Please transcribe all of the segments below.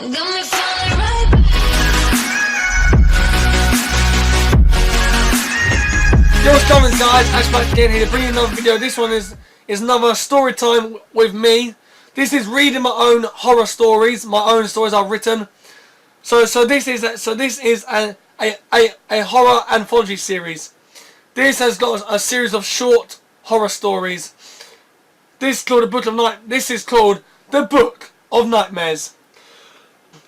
me feeling right. Yo, what's going on, guys? Ash back again here to bring you another video. This one is another story time with me. This is reading my own horror stories, my own stories I've written. So this is a horror anthology series. This has got a series of short horror stories. This is called the Book of Nightmares.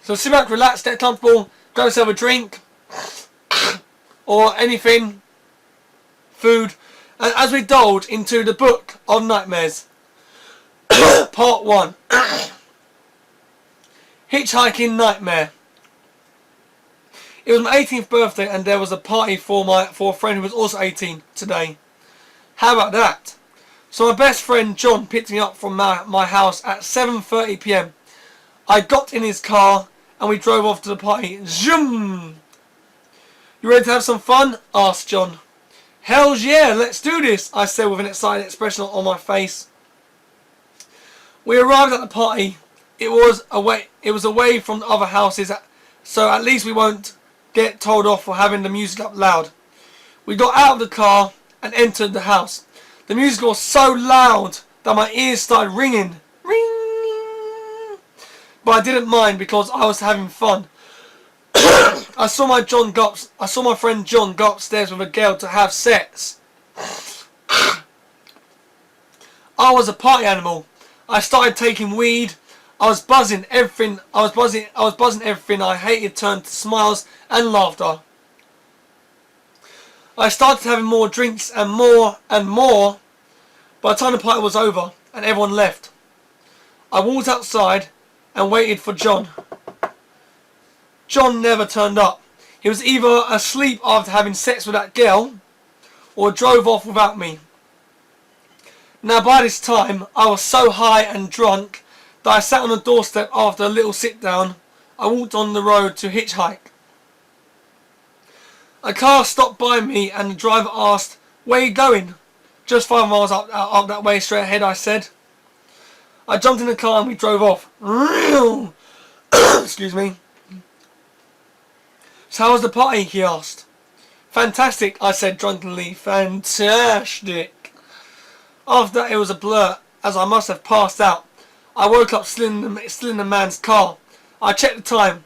So sit back, relax, get comfortable, grab yourself a drink or anything, food, and as we indulge into the Book of Nightmares. Part 1. Hitchhiking Nightmare. It was my 18th birthday and there was a party for a friend who was also 18 today. How about that? So my best friend John picked me up from my house at 7:30 PM. I got in his car and we drove off to the party. Zoom! You ready to have some fun? Asked John. Hells yeah, let's do this, I said with an excited expression on my face. We arrived at the party. It was away from the other houses, so at least we won't get told off for having the music up loud. We got out of the car and entered the house. The music was so loud that my ears started ringing. Ring! But I didn't mind because I was having fun. I saw my friend John go upstairs with a girl to have sex. I was a party animal. I started taking weed. I was buzzing everything. I hated turned to smiles and laughter. I started having more drinks and more and more. By the time the party was over and everyone left, I walked outside and waited for John. John never turned up. He was either asleep after having sex with that girl or drove off without me. Now by this time I was so high and drunk that I sat on the doorstep after a little sit down. I walked on the road to hitchhike. A car stopped by me and the driver asked, "Where are you going?" "Just 5 miles up that way, straight ahead," I said. I jumped in the car and we drove off. Excuse me. "So how was the party?" he asked. "Fantastic," I said drunkenly. "Fantastic." After that it was a blur, as I must have passed out. I woke up still in the man's car. I checked the time.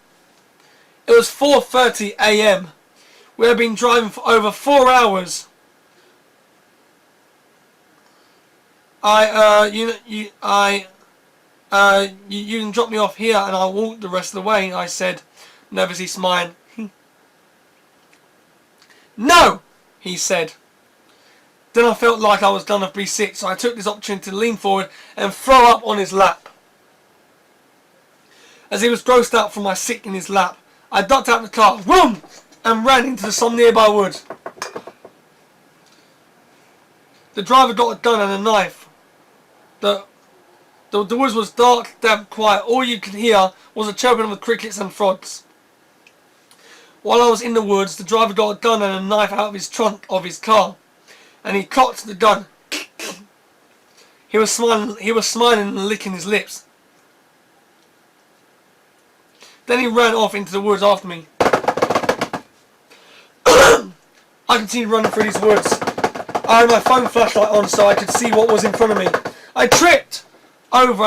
It was 4:30 AM. We had been driving for over 4 hours. You can drop me off here and I'll walk the rest of the way," I said, nervously smiling. "No!" he said. Then I felt like I was gonna be sick, so I took this opportunity to lean forward and throw up on his lap. As he was grossed out from my sick in his lap, I ducked out of the car, whoom, and ran into some nearby woods. The driver got a gun and a knife. The woods was dark, damp, quiet. All you could hear was the chirping of the crickets and frogs. While I was in the woods, the driver got a gun and a knife out of his trunk of his car, and he cocked the gun. He was smiling and licking his lips. Then he ran off into the woods after me. I continued running through these woods. I had my phone flashlight on so I could see what was in front of me. I tripped over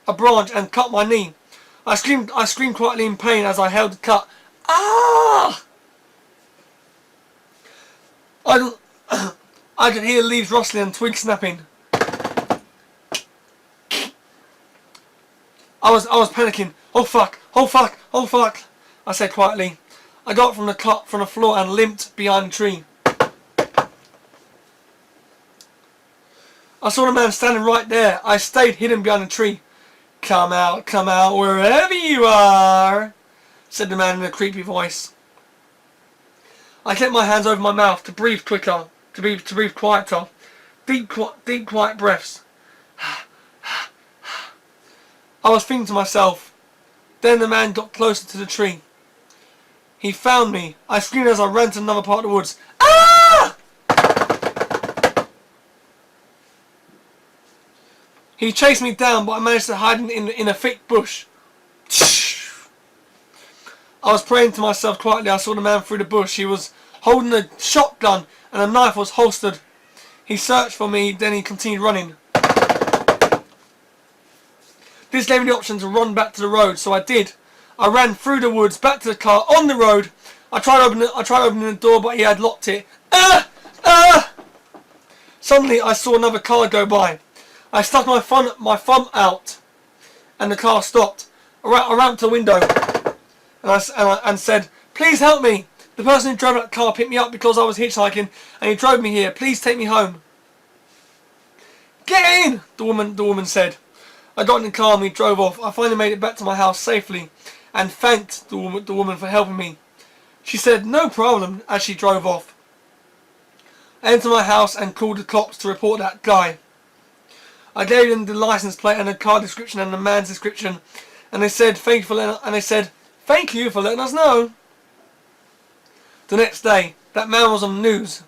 a branch and cut my knee. I screamed quietly in pain as I held the cut. Ah! I could hear leaves rustling and twigs snapping. I was panicking. "Oh fuck! Oh fuck! Oh fuck!" I said quietly. I got from the floor and limped behind a tree. I saw the man standing right there. I stayed hidden behind a tree. Come out, wherever you are," said the man in a creepy voice. I kept my hands over my mouth to breathe quicker, to breathe quieter. Deep, quiet breaths. I was thinking to myself. Then the man got closer to the tree. He found me. I screamed as I ran to another part of the woods. Ah! He chased me down, but I managed to hide in a thick bush. I was praying to myself quietly. I saw the man through the bush. He was holding a shotgun and a knife was holstered. He searched for me, then he continued running. This gave me the option to run back to the road, so I did. I ran through the woods, back to the car, on the road. I tried opening the door, but he had locked it. Suddenly, I saw another car go by. I stuck my thumb out, and the car stopped. I ran to the window, and said, "Please help me. The person who drove that car picked me up because I was hitchhiking, and he drove me here. Please take me home." "Get in!" the woman said. I got in the car and we drove off. I finally made it back to my house safely, and thanked the woman for helping me. She said, "No problem," as she drove off. I entered my house and called the cops to report that guy. I gave them the license plate and the car description and the man's description, and they said, "Thank you for letting us know." The next day, that man was on the news.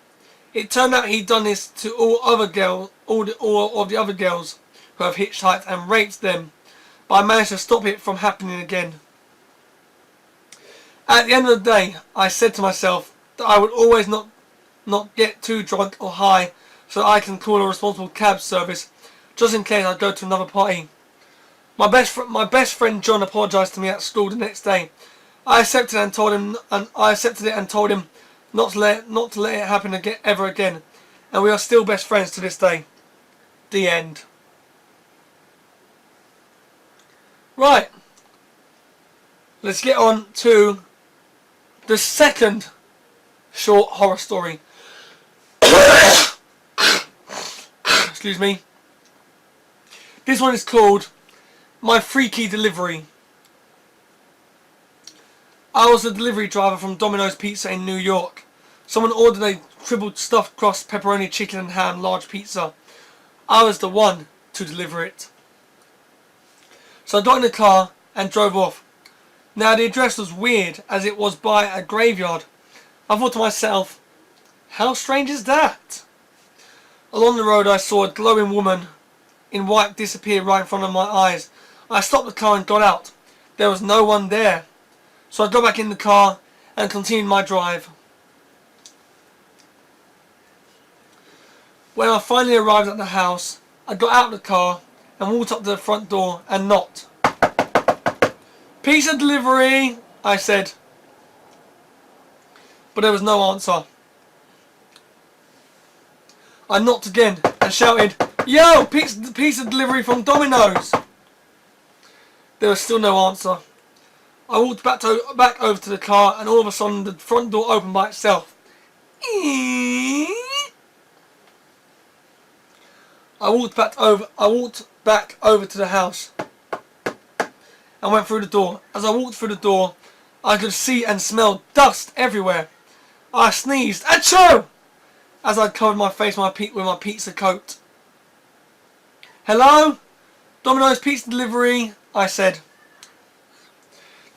It turned out he'd done this to all of the other girls who have hitchhiked and raped them, but I managed to stop it from happening again. At the end of the day, I said to myself that I would always not get too drunk or high so that I can call a responsible cab service just in case I go to another party. My best friend John apologised to me at school the next day. I accepted it and told him not to let it happen ever again, and we are still best friends to this day. The end. Right. Let's get on to the second short horror story. Excuse me. This one is called My Freaky Delivery. I was a delivery driver from Domino's Pizza in New York. Someone ordered a triple stuffed crust pepperoni chicken and ham large pizza. I was the one to deliver it. So I got in the car and drove off. Now the address was weird as it was by a graveyard. I thought to myself, how strange is that? Along the road I saw a glowing woman in white disappear right in front of my eyes. I stopped the car and got out. There was no one there. So I got back in the car and continued my drive. When I finally arrived at the house, I got out of the car and walked up to the front door and knocked. "Pizza delivery," I said. But there was no answer. I knocked again and shouted, "Yo, pizza delivery from Domino's." There was still no answer. I walked back over to the car, and all of a sudden the front door opened by itself. I walked back over to the house and went through the door. As I walked through the door, I could see and smell dust everywhere. I sneezed, "Achoo!" as I covered my face with my pizza coat. "Hello? Domino's Pizza Delivery," I said.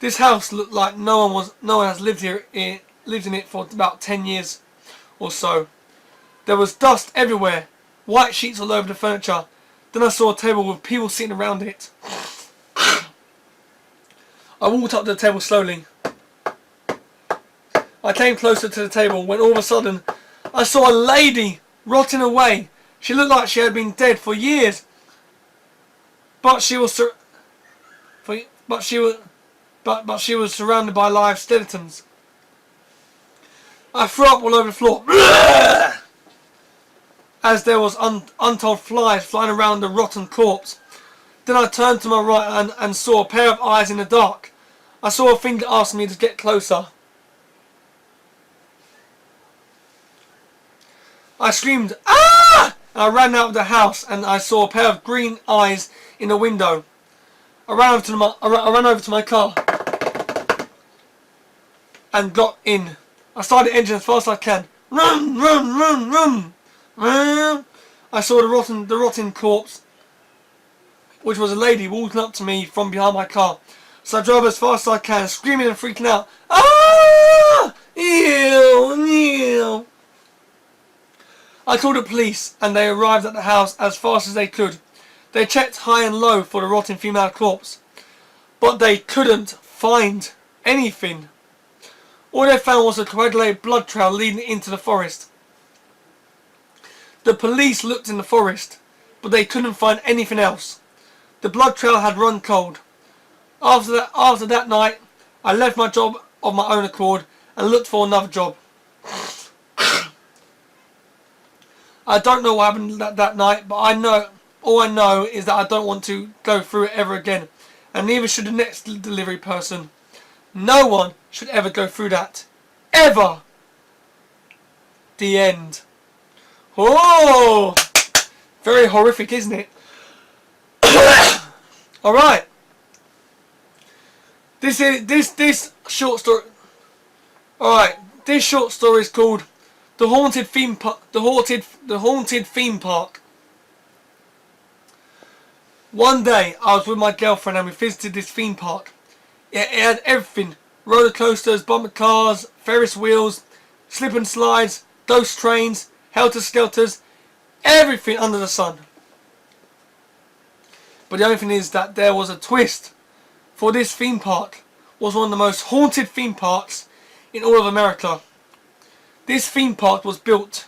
This house looked like no one has lived in it for about 10 years or so. There was dust everywhere, white sheets all over the furniture. Then I saw a table with people sitting around it. I walked up to the table slowly. I came closer to the table when all of a sudden I saw a lady rotting away. She looked like she had been dead for years, but she was surrounded by live skeletons. I threw up all over the floor as there was untold flies flying around the rotten corpse. Then I turned to my right and saw a pair of eyes in the dark. I saw a finger asking me to get closer. I screamed, "Ah!" and I ran out of the house, and I saw a pair of green eyes in the window. I ran over to my car and got in. I started the engine as fast as I can. Run, run, run, run, run. I saw the rotting corpse, which was a lady walking up to me from behind my car. So I drove as fast as I can, screaming and freaking out. "Ah! Ew, ew." I called the police and they arrived at the house as fast as they could. They checked high and low for the rotting female corpse, but they couldn't find anything. All they found was a coagulated blood trail leading into the forest. The police looked in the forest, but they couldn't find anything else. The blood trail had run cold. After that night, I left my job of my own accord and looked for another job. I don't know what happened that night, but all I know is that I don't want to go through it ever again, and neither should the next delivery person. No one should ever go through that. Ever! The end. Oh! Very horrific, isn't it? Alright. This short story. Alright, this short story is called The Haunted Theme Park. The Haunted Theme Park. One day I was with my girlfriend and we visited this theme park. It had everything: roller coasters, bumper cars, Ferris wheels, slip and slides, ghost trains, helter-skelters, everything under the sun. But the only thing is that there was a twist. For this theme park was one of the most haunted theme parks in all of America. This theme park was built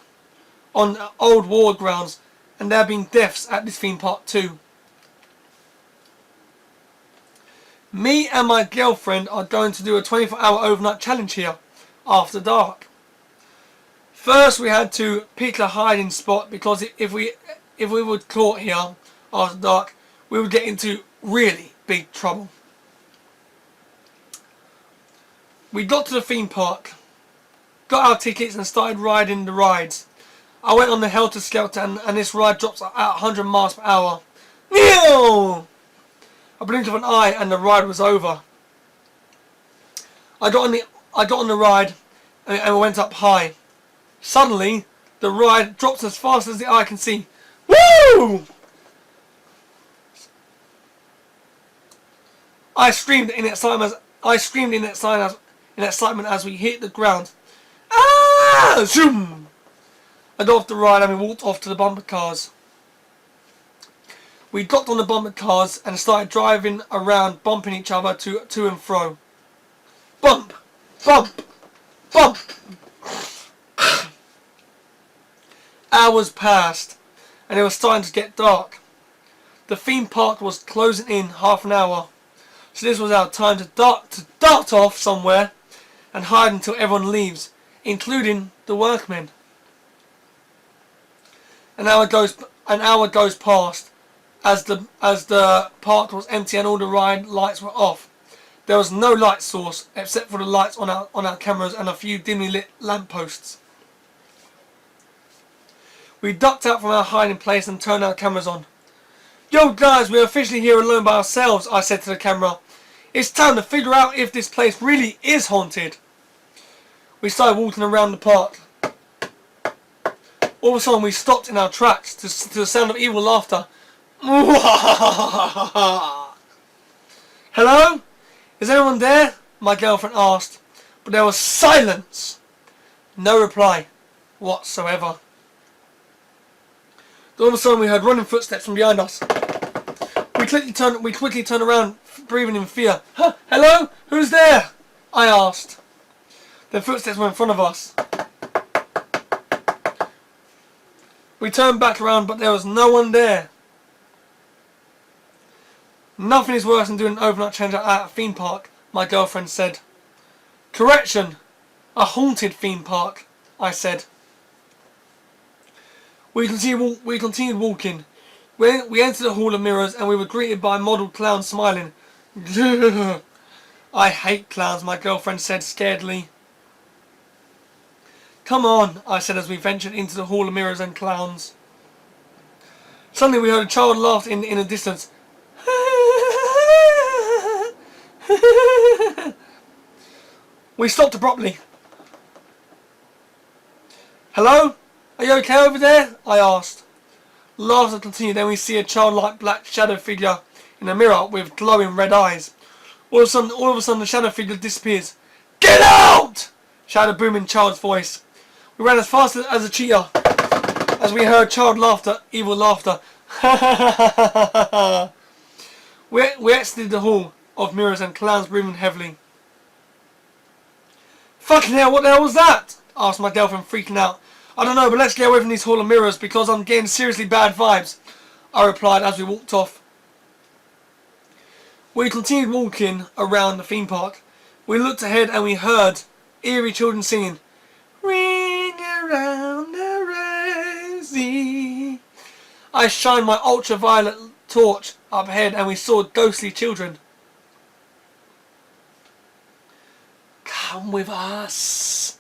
on old war grounds, and there have been deaths at this theme park too. Me and my girlfriend are going to do a 24-hour overnight challenge here after dark. First we had to pick a hiding spot, because if we were caught here after dark, we would get into really big trouble. We got to the theme park, got our tickets and started riding the rides. I went on the helter-skelter and this ride drops at 100 miles per hour. Meow! I blinked of an eye and the ride was over. I got on the ride and we went up high. Suddenly, the ride drops as fast as the eye can see. Woo! I screamed in excitement as we hit the ground. Ah! Zoom! I got off the ride and we walked off to the bumper cars. We got on the bumper cars and started driving around, bumping each other to and fro. Bump! Bump! Bump! Hours passed and it was starting to get dark. The theme park was closing in half an hour, so this was our time to dart off somewhere and hide until everyone leaves, including the workmen. An hour goes past as the park was empty and all the ride lights were off. There was no light source except for the lights on our cameras and a few dimly lit lampposts. We ducked out from our hiding place and turned our cameras on. Yo guys, we're officially here alone by ourselves, I said to the camera. It's time to figure out if this place really is haunted. We started walking around the park. All of a sudden we stopped in our tracks to the sound of evil laughter. Hello? Is anyone there? My girlfriend asked, but there was silence. No reply whatsoever. All of a sudden we heard running footsteps from behind us. We quickly turned around, breathing in fear. Huh? Hello? Who's there? I asked. The footsteps were in front of us. We turned back around, but there was no one there. Nothing is worse than doing an overnight challenge at a theme park, my girlfriend said. Correction, a haunted theme park, I said. We continued walking. We entered the Hall of Mirrors and we were greeted by a model clown smiling. I hate clowns, my girlfriend said scaredly. Come on, I said as we ventured into the Hall of Mirrors and Clowns. Suddenly we heard a child laugh in the distance. We stopped abruptly. Hello? Are you okay over there? I asked. Laughter continued, then we see a childlike black shadow figure in a mirror with glowing red eyes. All of a sudden the shadow figure disappears. Get out! Shouted a booming child's voice. We ran as fast as a cheetah as we heard child laughter, evil laughter. We exited the hall. of mirrors and clowns breathing heavily. Fucking hell, what the hell was that? Asked my girlfriend, freaking out. I don't know, but let's get away from these hall of mirrors because I'm getting seriously bad vibes, I replied as we walked off. We continued walking around the theme park. We looked ahead and we heard eerie children singing, "Ring around the rosy." I shined my ultraviolet torch up ahead and we saw ghostly children. "Come with us.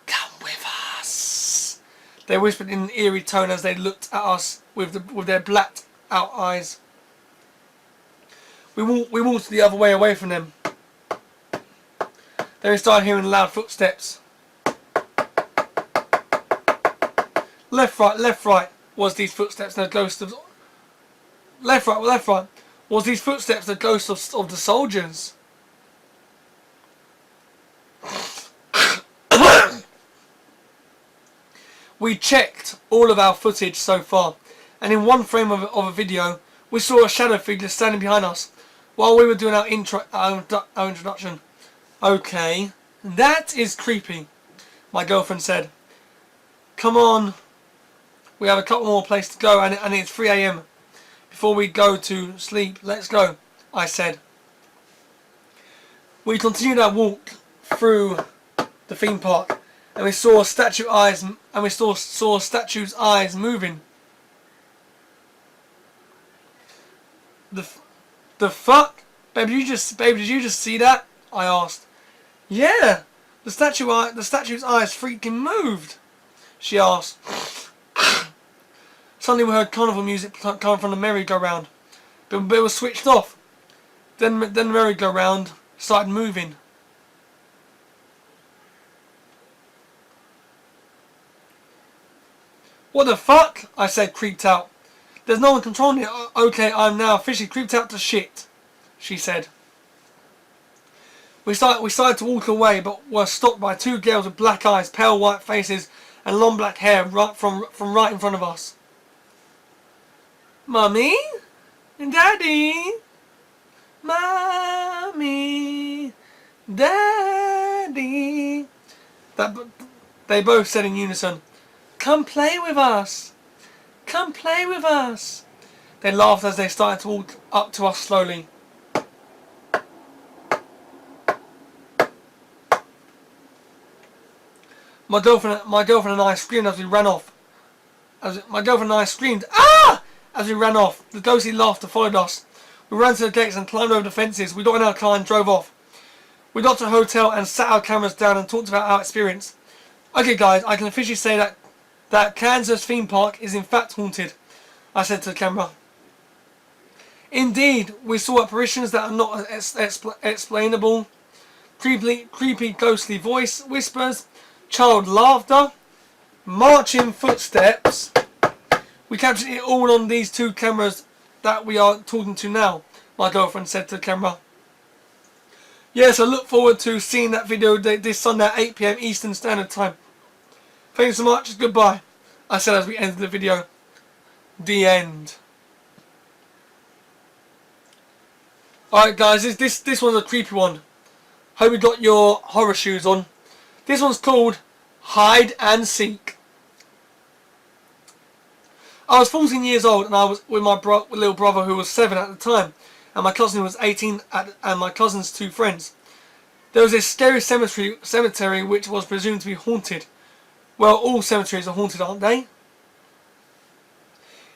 Come with us," they whispered in an eerie tone as they looked at us with their blacked out eyes. We walked the other way away from them. Then we started hearing loud footsteps. Left, right was these footsteps and the ghost of... Left, right was these footsteps the ghosts of the soldiers. We checked all of our footage so far, and in one frame of a video, we saw a shadow figure standing behind us while we were doing our introduction. Okay, that is creepy, my girlfriend said. Come on, we have a couple more places to go and it's 3 AM. Before we go to sleep, let's go, I said. We continued our walk through the theme park and we saw statue's eyes moving. The fuck? Babe, did you just see that? I asked. Yeah, the statue's eyes freaking moved, she asked. Suddenly we heard carnival music coming from the merry-go-round, but it was switched off. Then the merry-go-round started moving. What the fuck? I said, creeped out. There's no one controlling it. Okay, I'm now officially creeped out to shit, she said. We started to walk away, but were stopped by two girls with black eyes, pale white faces, and long black hair from right in front of us. Mummy? Daddy? Mommy? Daddy? They both said in unison, "Come play with us! Come play with us!" They laughed as they started to walk up to us slowly. My girlfriend and I screamed as we ran off. My girlfriend and I screamed, "Ah!" as we ran off. The ghostly laughter followed us. We ran to the gates and climbed over the fences. We got in our car and drove off. We got to a hotel and sat our cameras down and talked about our experience. Okay guys, I can officially say that Kansas theme park is in fact haunted, I said to the camera. Indeed, we saw apparitions that are not explainable. Creepy ghostly voice whispers, child laughter, marching footsteps. We captured it all on these two cameras that we are talking to now, my girlfriend said to the camera. Yes, I look forward to seeing that video this Sunday at 8 PM Eastern Standard Time. Thanks so much, goodbye, I said as we ended the video. The end. Alright guys, this one's a creepy one. Hope you got your horror shoes on. This one's called Hide and Seek. I was 14 years old and I was with my little brother who was 7 at the time, and my cousin who was 18 and my cousin's two friends. There was this scary cemetery which was presumed to be haunted. Well, all cemeteries are haunted, aren't they?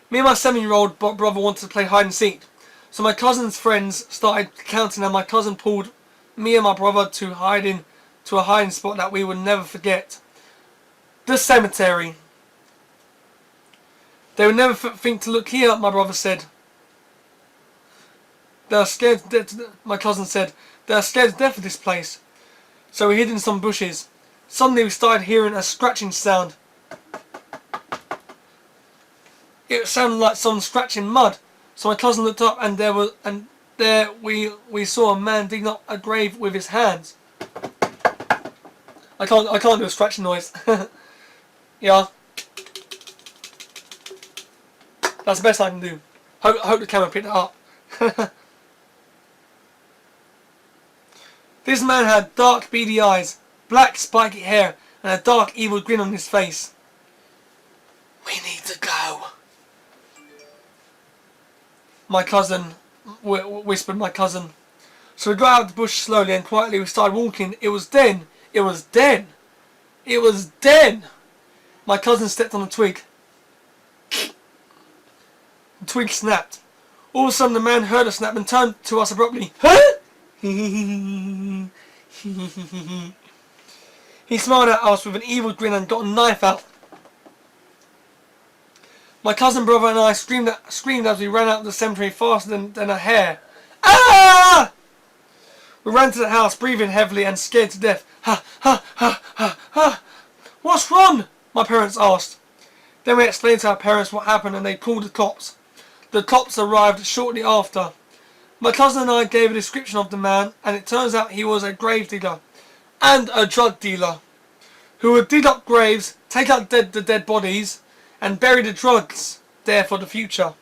Me and my 7-year-old brother wanted to play hide and seek, so my cousin's friends started counting and my cousin pulled me and my brother to a hiding spot that we would never forget. The cemetery. They would never think to look here, my brother said. They are scared to death, my cousin said. They are scared to death of this place. So we hid in some bushes. Suddenly we started hearing a scratching sound. It sounded like someone scratching mud. So my cousin looked up and there we saw a man digging up a grave with his hands. I can't do a scratching noise. Yeah. That's the best I can do. Hope the camera picked it up. This man had dark beady eyes, black spiky hair, and a dark evil grin on his face. "We need to go," my cousin whispered my cousin. So we got out of the bush slowly and quietly. We started walking. It was then. My cousin stepped on a twig. The twig snapped. All of a sudden the man heard us snap and turned to us abruptly. "Huh?" He smiled at us with an evil grin and got a knife out. My cousin, brother and I screamed as we ran out of the cemetery faster than a hare. "Ah!" We ran to the house, breathing heavily and scared to death. "Ha, ha, ha, ha, ha. What's wrong?" my parents asked. Then we explained to our parents what happened and they called the cops. The cops arrived shortly after. My cousin and I gave a description of the man, and it turns out he was a grave digger and a drug dealer who would dig up graves, take out the dead bodies, and bury the drugs there for the future.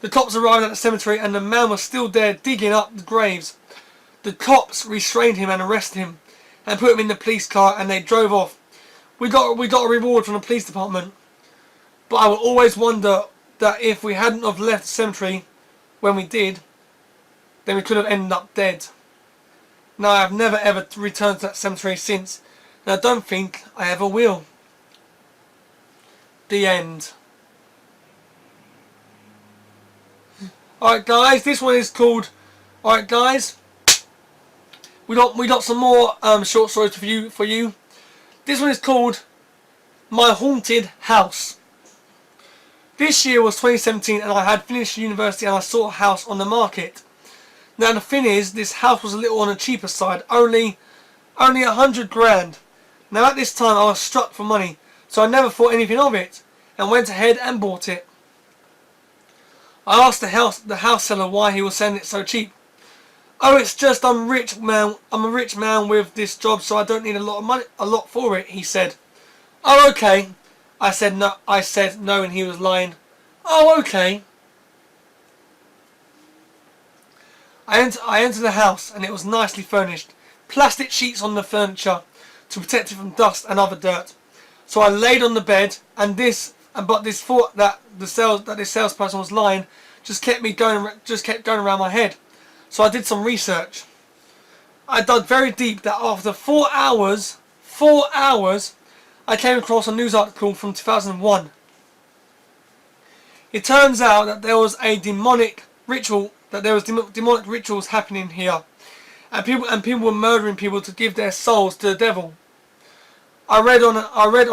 The cops arrived at the cemetery and the man was still there digging up the graves. The cops restrained him and arrested him and put him in the police car and they drove off. We got a reward from the police department, but I will always wonder that if we hadn't have left the cemetery when we did, then we could have ended up dead. Now I have never ever returned to that cemetery since, and I don't think I ever will. The end. Alright guys, this one is called... Alright guys, we got some more short stories for you. This one is called My Haunted House. This year was 2017 and I had finished university and I saw a house on the market. Now the thing is, this house was a little on the cheaper side, only 100 grand. Now at this time I was struck for money, so I never thought anything of it and went ahead and bought it. I asked the house seller why he was selling it so cheap. "Oh, it's just I'm a rich man with this job, so I don't need a lot for it," he said. "Oh, okay." I said no, and he was lying. "Oh, okay." I entered the house, and it was nicely furnished. Plastic sheets on the furniture to protect it from dust and other dirt. So I laid on the bed, but this thought that this salesperson was lying just kept going around my head. So I did some research. I dug very deep that after 4 hours, I came across a news article from 2001. It turns out that there was a demonic ritual, demonic rituals happening here, and people were murdering people to give their souls to the devil. I read on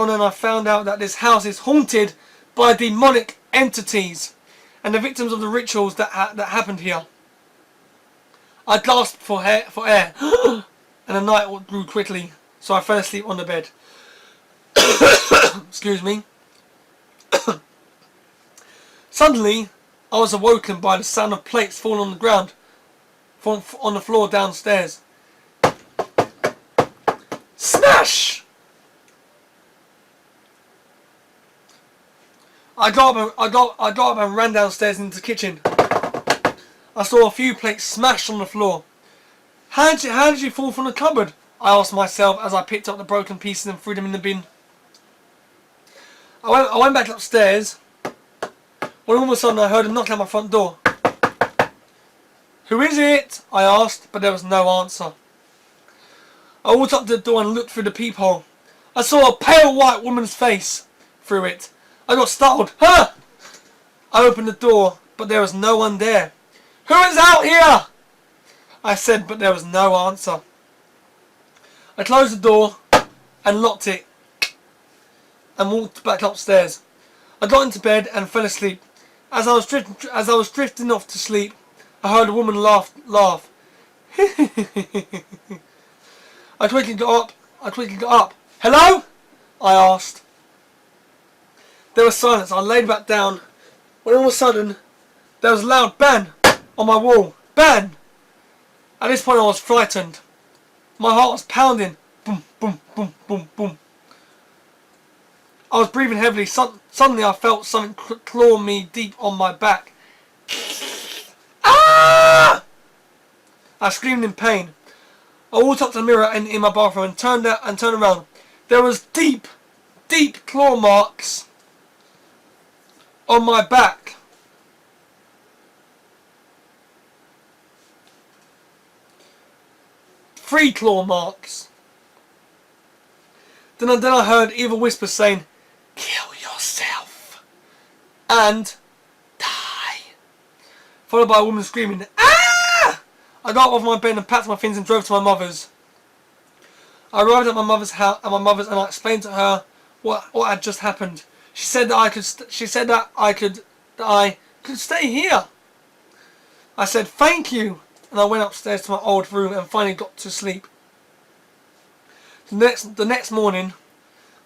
and I found out that this house is haunted by demonic entities and the victims of the rituals that happened here. I gasped for air and the night grew quickly, so I fell asleep on the bed. Excuse me. Suddenly, I was awoken by the sound of plates falling on the ground, on the floor downstairs. Smash! I got up and ran downstairs into the kitchen. I saw a few plates smashed on the floor. How did you fall from the cupboard?" I asked myself as I picked up the broken pieces and threw them in the bin. I went back upstairs when all of a sudden I heard a knock at my front door. "Who is it?" I asked, but there was no answer. I walked up to the door and looked through the peephole. I saw a pale white woman's face through it. I got startled. "Huh!" I opened the door, but there was no one there. "Who is out here?" I said, but there was no answer. I closed the door and locked it and walked back upstairs. I got into bed and fell asleep. As I was drifting off to sleep, I heard a woman laugh. I quickly got up. "Hello?" I asked. There was silence. I laid back down when all of a sudden there was a loud bang on my wall. Bang! At this point I was frightened. My heart was pounding. Boom, boom, boom, boom, boom. I was breathing heavily. Suddenly I felt something claw me deep on my back. Ah! I screamed in pain. I walked up to the mirror in my bathroom and turned around. There was deep claw marks on my back. Three claw marks. Then I heard evil whispers saying, "Kill yourself and die," followed by a woman screaming, "Ah!" I got off my bed and packed my things and drove to my mother's. I arrived at my mother's house, and I explained to her what had just happened. She said that I could stay here. I said thank you, and I went upstairs to my old room and finally got to sleep. The next morning,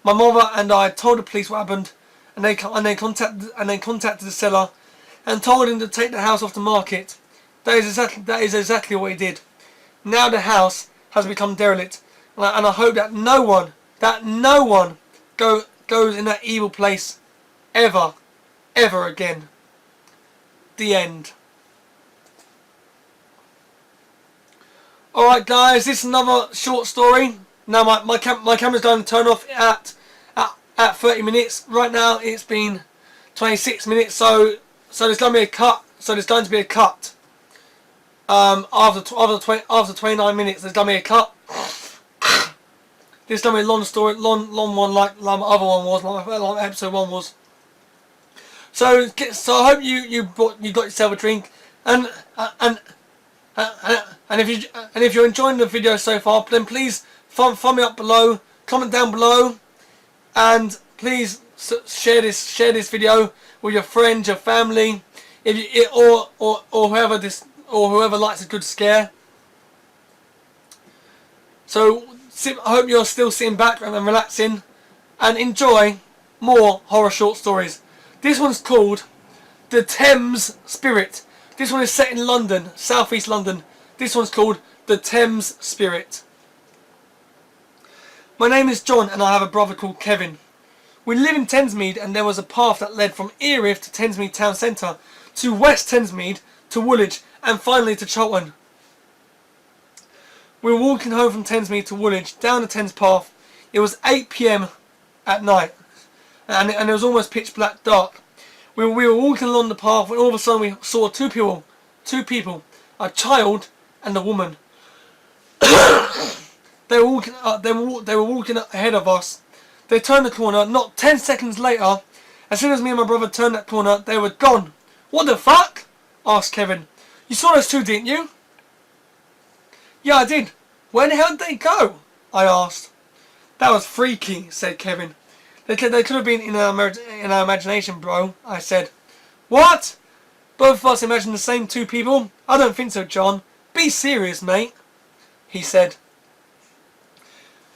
my mother and I told the police what happened, and they contacted the seller and told him to take the house off the market. That is exactly what he did. Now the house has become derelict, and I hope that no one goes in that evil place ever again. The end. Alright guys, this is another short story. Now my camera's going to turn off at 30 minutes. Right now it's been 26 minutes, so there's going to be a cut. After 29 minutes there's going to be a cut. This is going to be a long story, long one like my other one was, like episode 1 was. So I hope you got yourself a drink, and if you're enjoying the video so far, then please thumb me up below, comment down below, and please share this video with your friends, your family, or whoever likes a good scare. So I hope you're still sitting back and relaxing and enjoy more horror short stories. This one's called The Thames Spirit. This one is set in London, southeast London. This one's called The Thames Spirit. My name is John and I have a brother called Kevin. We live in Thamesmead, and there was a path that led from Erith to Thamesmead town centre, to West Thamesmead, to Woolwich, and finally to Charlton. We were walking home from Thamesmead to Woolwich down the Thames path. It was 8 PM at night, and it was almost pitch black dark. We were walking along the path when all of a sudden we saw two people, a child and a woman. They were walking ahead of us. They turned the corner. Not 10 seconds later, as soon as me and my brother turned that corner, they were gone. "What the fuck?" asked Kevin. "You saw those two, didn't you?" "Yeah, I did. Where the hell did they go?" I asked. "That was freaky," said Kevin. They could have been in our imagination, bro," I said. "What? Both of us imagined the same two people? I don't think so, John. Be serious, mate," he said.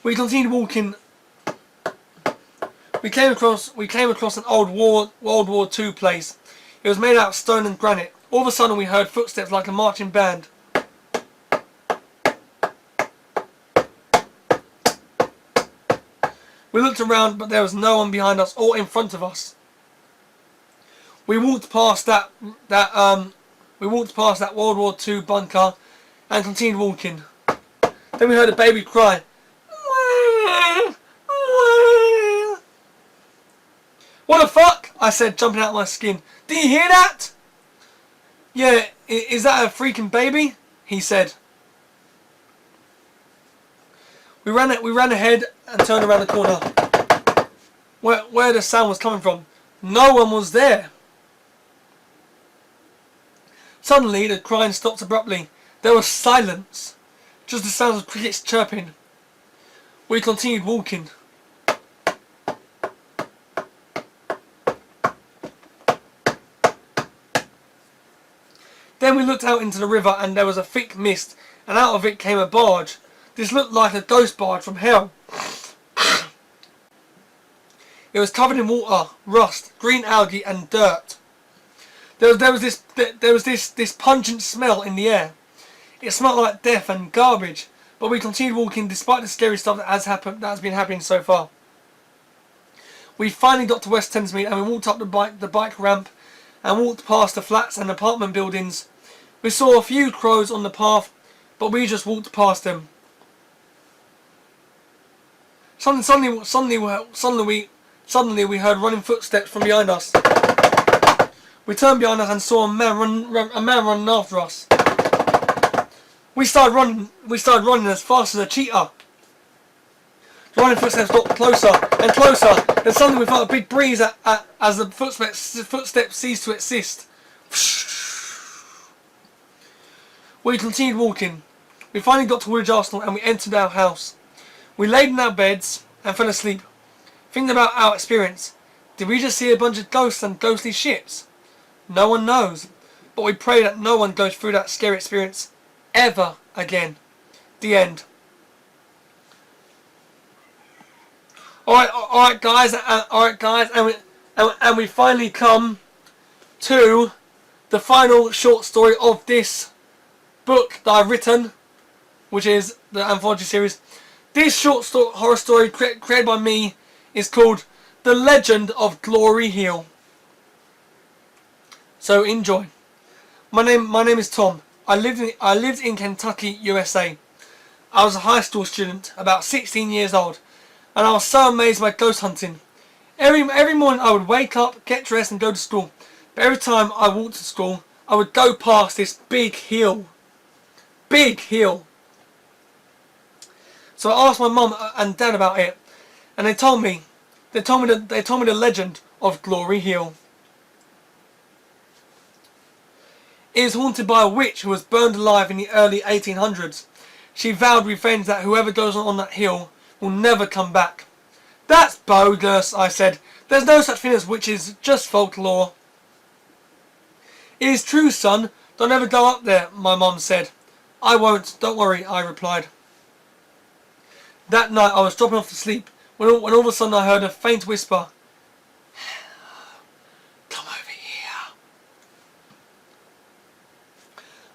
We continued walking. We came across an old World War II place. It was made out of stone and granite. All of a sudden we heard footsteps like a marching band. We looked around, but there was no one behind us or in front of us. We walked past that World War II bunker and continued walking. Then we heard a baby cry. "What the fuck?" I said, jumping out of my skin. "Do you hear that?" "Yeah, is that a freaking baby?" he said. We ran ahead and turned around the corner. Where the sound was coming from, no one was there. Suddenly, the crying stopped abruptly. There was silence, just the sounds of crickets chirping. We continued walking. Then we looked out into the river, and there was a thick mist, and out of it came a barge. This looked like a ghost barge from hell. It was covered in water, rust, green algae, and dirt. There was this pungent smell in the air. It smelled like death and garbage. But we continued walking despite the scary stuff that has been happening so far. We finally got to West Thamesmead, and we walked up the bike ramp and walked past the flats and apartment buildings. We saw a few crows on the path, but we just walked past them. Suddenly we heard running footsteps from behind us. We turned behind us and saw a man running after us. We started running as fast as a cheetah. The running footsteps got closer and closer. Then suddenly we felt a big breeze as the footsteps ceased to exist. We continued walking. We finally got to Woolwich Arsenal and we entered our house. We laid in our beds and fell asleep. Thinking about our experience, did we just see a bunch of ghosts and ghostly ships? No one knows, but we pray that no one goes through that scary experience ever again. The end. Alright guys, and we finally come to the final short story of this book that I've written, which is the Anthology series. This short horror story created by me is called The Legend of Glory Hill. So enjoy. My name is Tom. I lived in Kentucky, USA. I was a high school student, about 16 years old, and I was so amazed by ghost hunting. Every morning I would wake up, get dressed and go to school. But every time I walked to school, I would go past this big hill. Big hill. So I asked my mum and dad about it, and they told me the legend of Glory Hill. It is haunted by a witch who was burned alive in the early 1800s. She vowed revenge that whoever goes on that hill will never come back. That's bogus, I said. There's no such thing as witches, just folklore. It is true, son. Don't ever go up there, my mum said. I won't, don't worry, I replied. That night I was dropping off to sleep when all of a sudden I heard a faint whisper. Come over here.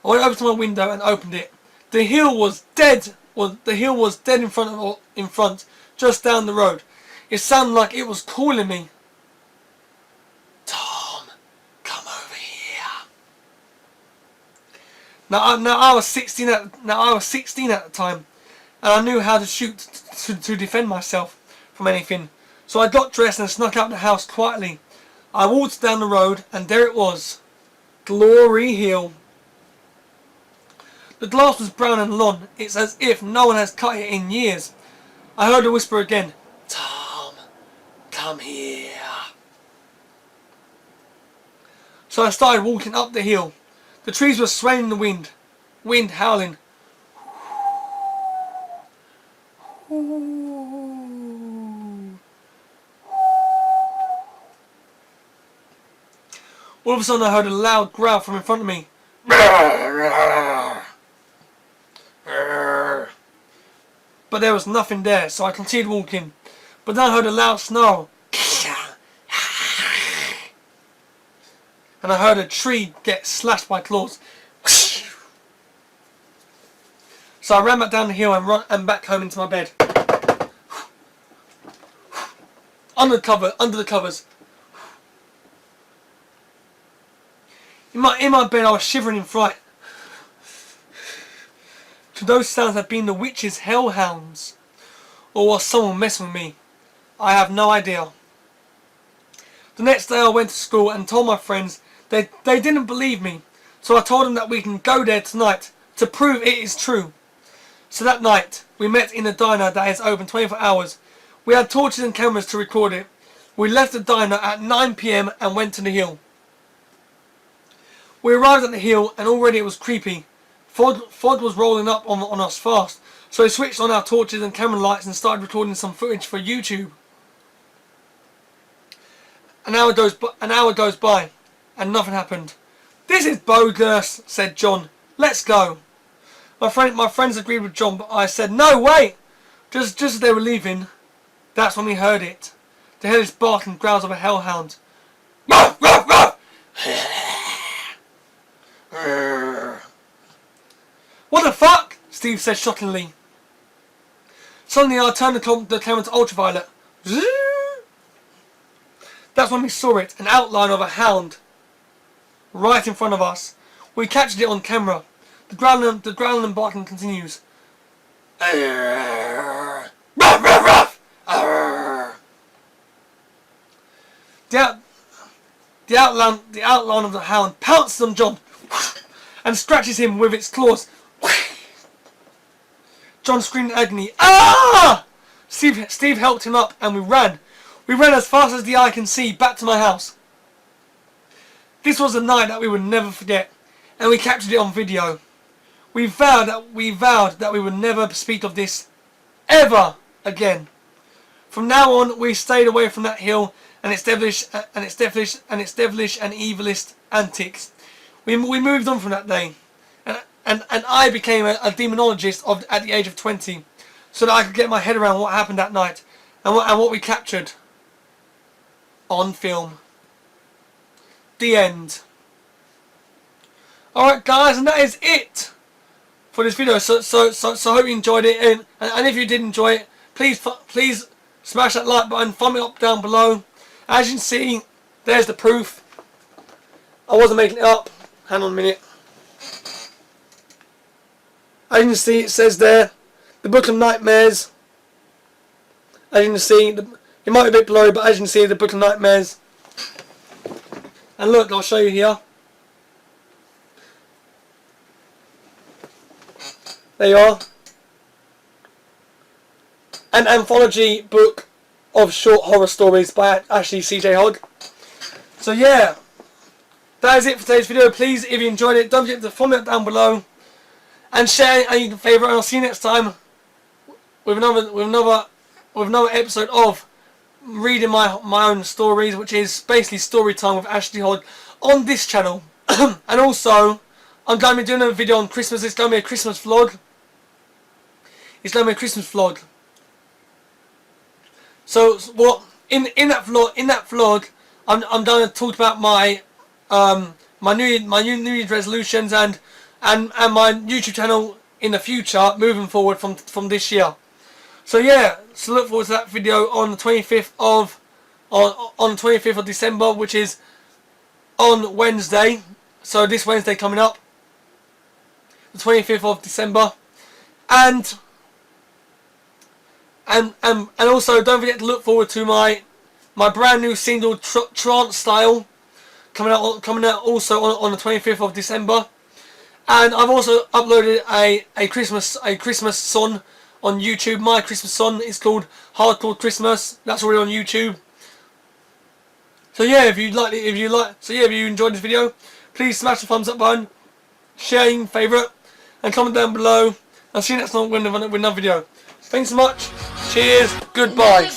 I went over to my window and opened it. The hill was dead. The hill was dead in front, just down the road. It sounded like it was calling me. Tom, come over here. Now I was 16 at the time, and I knew how to shoot to defend myself from anything. So I got dressed and snuck out the house quietly. I walked down the road, and there it was, Glory Hill. The glass was brown and long. It's as if no one has cut it in years. I heard a whisper again. Tom, come here. So I started walking up the hill. The trees were swaying in the wind. Wind howling. All of a sudden I heard a loud growl from in front of me. But there was nothing there, so I continued walking. But then I heard a loud snarl. And I heard a tree get slashed by claws. So I ran back down the hill and back home into my bed. Under the covers. In my bed I was shivering in fright. Could those sounds have been the witch's hellhounds? Or was someone messing with me? I have no idea. The next day I went to school and told my friends. They didn't believe me. So I told them that we can go there tonight to prove it is true. So that night we met in a diner that is open 24 hours. We had torches and cameras to record it. We left the diner at 9 PM and went to the hill. We arrived at the hill and already it was creepy. Fog was rolling up on us fast, so we switched on our torches and camera lights and started recording some footage for YouTube. An hour goes by, and nothing happened. This is bogus, said John. Let's go. My friends agreed with John, but I said, no, wait! Just as they were leaving, that's when we heard it. The hellish bark and growls of a hellhound. Ruff, ruff, ruff! What the fuck? Steve said shockingly. Suddenly I turned the camera to ultraviolet. That's when we saw it, an outline of a hound right in front of us. We captured it on camera. The growling and barking continues. The outline of the hound pounces on John and scratches him with its claws. John screamed in agony. Ah! Steve helped him up and we ran. We ran as fast as the eye can see back to my house. This was a night that we would never forget, and we captured it on video. We vowed that we would never speak of this ever again. From now on, we stayed away from that hill and its devilish and evilest antics. We moved on from that day, and I became a demonologist at the age of 20, so that I could get my head around what happened that night and what we captured on film. The end. Alright guys, and that is it for this video. So I hope you enjoyed it, and if you did enjoy it, please smash that like button, thumb it up down below. As you can see, there's the proof. I wasn't making it up. Hang on a minute. As you can see, it says there, the Book of Nightmares. As you can see, it might be a bit blurry, but as you can see, the Book of Nightmares. And look, I'll show you here. There you are. An anthology book of short horror stories by Ashley C.J. Hogg. So yeah, that is it for today's video. Please, if you enjoyed it, don't forget to comment down below and share any favourite. And I'll see you next time with another episode of reading my own stories, which is basically story time with Ashley Hogg on this channel. And also, I'm going to be doing a video on Christmas. It's going to be a Christmas vlog. So what in that vlog, I'm going to talk about my my New Year's resolutions and my YouTube channel in the future, moving forward from this year. So yeah, so look forward to that video on the 25th of December, which is on Wednesday. So this Wednesday coming up, the 25th of December, and also don't forget to look forward to my brand new single Trance Style coming out also on the 25th of December. And I've also uploaded a Christmas song on YouTube. My Christmas song is called Hardcore Christmas. That's already on YouTube. So yeah, if you enjoyed this video, please smash the thumbs up button, share, favourite, and comment down below. I'll see you next time with another video. Thanks so much. Cheers. Goodbye.